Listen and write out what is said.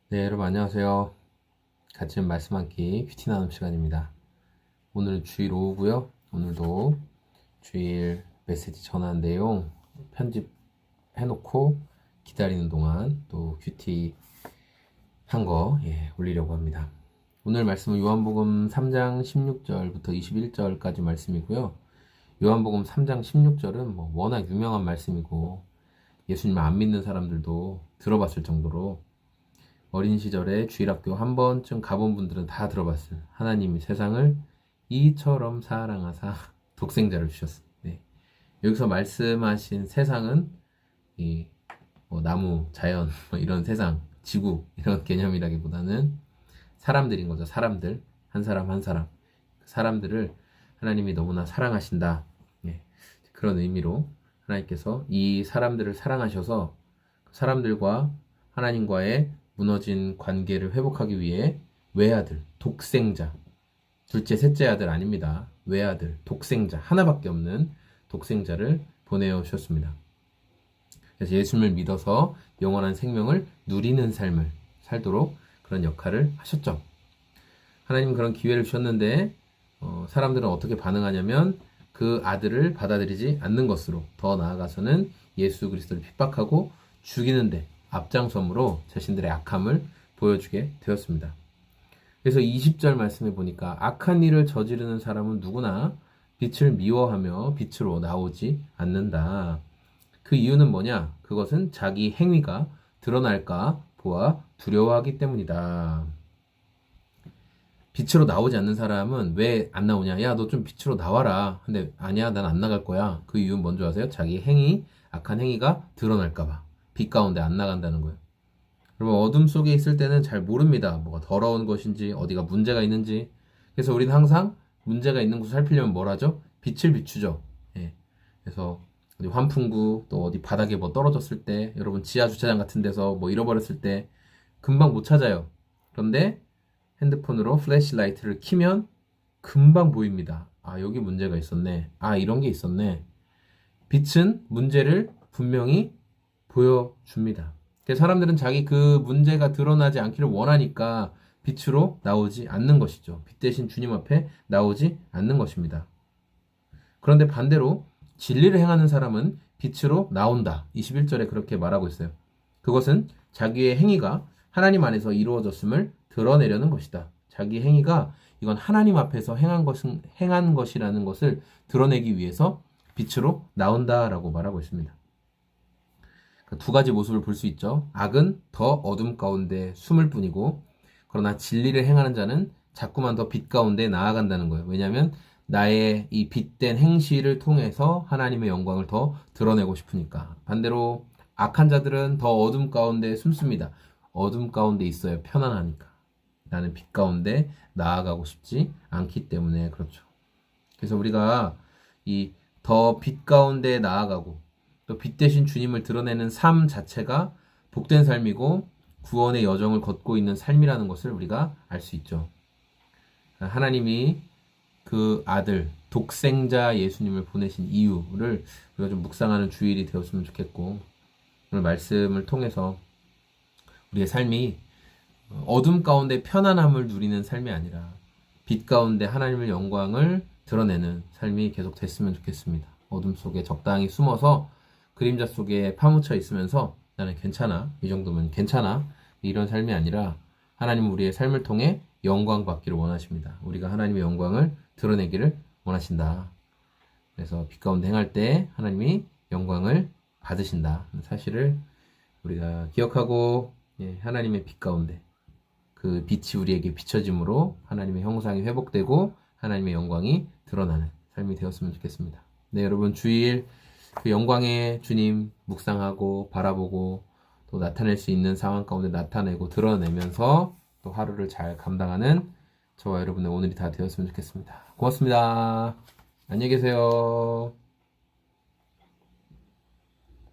네, 여러분 안녕하세요. 같이 말씀 함기 큐티 나눔 시간입니다. 오늘은 주일 오후고요. 오늘도 주일 메시지 전한 내용 편집해놓고 기다리는 동안 또 큐티 한 거 올리려고 합니다. 오늘 말씀은 요한복음 3장 16절부터 21절까지 말씀이고요. 요한복음 3장 16절은 워낙 유명한 말씀이고 예수님을 안 믿는 사람들도 들어봤을 정도로 어린 시절에 주일학교 한 번쯤 가본 분들은 다 들어봤어요. 하나님이 세상을 이처럼 사랑하사 독생자를 주셨습니다. 네. 여기서 말씀하신 세상은 나무, 자연 이런 세상, 지구 이런 개념이라기보다는 사람들인 거죠. 사람들, 한 사람 한 사람, 사람들을 하나님이 너무나 사랑하신다. 네. 그런 의미로 하나님께서 이 사람들을 사랑하셔서 사람들과 하나님과의 무너진 관계를 회복하기 위해 외아들, 독생자, 둘째, 셋째 아들 아닙니다. 외아들, 독생자, 하나밖에 없는 독생자를 보내주셨습니다. 그래서 예수님을 믿어서 영원한 생명을 누리는 삶을 살도록 그런 역할을 하셨죠. 하나님은 그런 기회를 주셨는데 사람들은 어떻게 반응하냐면 그 아들을 받아들이지 않는 것으로, 더 나아가서는 예수 그리스도를 핍박하고 죽이는데 앞장섬으로 자신들의 악함을 보여주게 되었습니다. 그래서 20절 말씀해 보니까 악한 일을 저지르는 사람은 누구나 빛을 미워하며 빛으로 나오지 않는다. 그 이유는 뭐냐? 그것은 자기 행위가 드러날까 보아 두려워하기 때문이다. 빛으로 나오지 않는 사람은 왜 안 나오냐? 야, 너 좀 빛으로 나와라. 근데 아니야, 난 안 나갈 거야. 그 이유는 뭔지 아세요? 자기 행위, 악한 행위가 드러날까봐. 빛 가운데 안 나간다는 거예요. 여러분, 어둠 속에 있을 때는 잘 모릅니다. 뭐가 더러운 것인지, 어디가 문제가 있는지. 그래서 우리는 항상 문제가 있는 곳을 살피려면 뭘 하죠? 빛을 비추죠. 예. 그래서 어디 환풍구, 또 어디 바닥에 뭐 떨어졌을 때, 여러분 지하 주차장 같은 데서 뭐 잃어버렸을 때 금방 못 찾아요. 그런데 핸드폰으로 플래시라이트를 켜면 금방 보입니다. 아, 여기 문제가 있었네. 아, 이런 게 있었네. 빛은 문제를 분명히 보여줍니다. 사람들은 자기 그 문제가 드러나지 않기를 원하니까 빛으로 나오지 않는 것이죠. 빛 대신 주님 앞에 나오지 않는 것입니다. 그런데 반대로 진리를 행하는 사람은 빛으로 나온다. 21절에 그렇게 말하고 있어요. 그것은 자기의 행위가 하나님 안에서 이루어졌음을 드러내려는 것이다. 자기 행위가 이건 하나님 앞에서 행한 것이라는 것을 드러내기 위해서 빛으로 나온다라고 말하고 있습니다. 두 가지 모습을 볼 수 있죠. 악은 더 어둠 가운데 숨을 뿐이고, 그러나 진리를 행하는 자는 자꾸만 더 빛 가운데 나아간다는 거예요. 왜냐하면 나의 이 빛된 행실을 통해서 하나님의 영광을 더 드러내고 싶으니까. 반대로 악한 자들은 더 어둠 가운데 숨습니다. 어둠 가운데 있어야 편안하니까. 나는 빛 가운데 나아가고 싶지 않기 때문에 그렇죠. 그래서 우리가 이 더 빛 가운데 나아가고 또 빛 대신 주님을 드러내는 삶 자체가 복된 삶이고 구원의 여정을 걷고 있는 삶이라는 것을 우리가 알 수 있죠. 하나님이 그 아들, 독생자 예수님을 보내신 이유를 우리가 좀 묵상하는 주일이 되었으면 좋겠고, 오늘 말씀을 통해서 우리의 삶이 어둠 가운데 편안함을 누리는 삶이 아니라 빛 가운데 하나님의 영광을 드러내는 삶이 계속 됐으면 좋겠습니다. 어둠 속에 적당히 숨어서 그림자 속에 파묻혀 있으면서 나는 괜찮아, 이 정도면 괜찮아, 이런 삶이 아니라 하나님은 우리의 삶을 통해 영광 받기를 원하십니다. 우리가 하나님의 영광을 드러내기를 원하신다. 그래서 빛 가운데 행할 때 하나님이 영광을 받으신다. 사실을 우리가 기억하고 하나님의 빛 가운데 그 빛이 우리에게 비춰짐으로 하나님의 형상이 회복되고 하나님의 영광이 드러나는 삶이 되었으면 좋겠습니다. 네, 여러분 주일 그 영광의 주님 묵상하고 바라보고 또 나타낼 수 있는 상황 가운데 나타내고 드러내면서 또 하루를 잘 감당하는 저와 여러분의 오늘이 다 되었으면 좋겠습니다. 고맙습니다. 안녕히 계세요.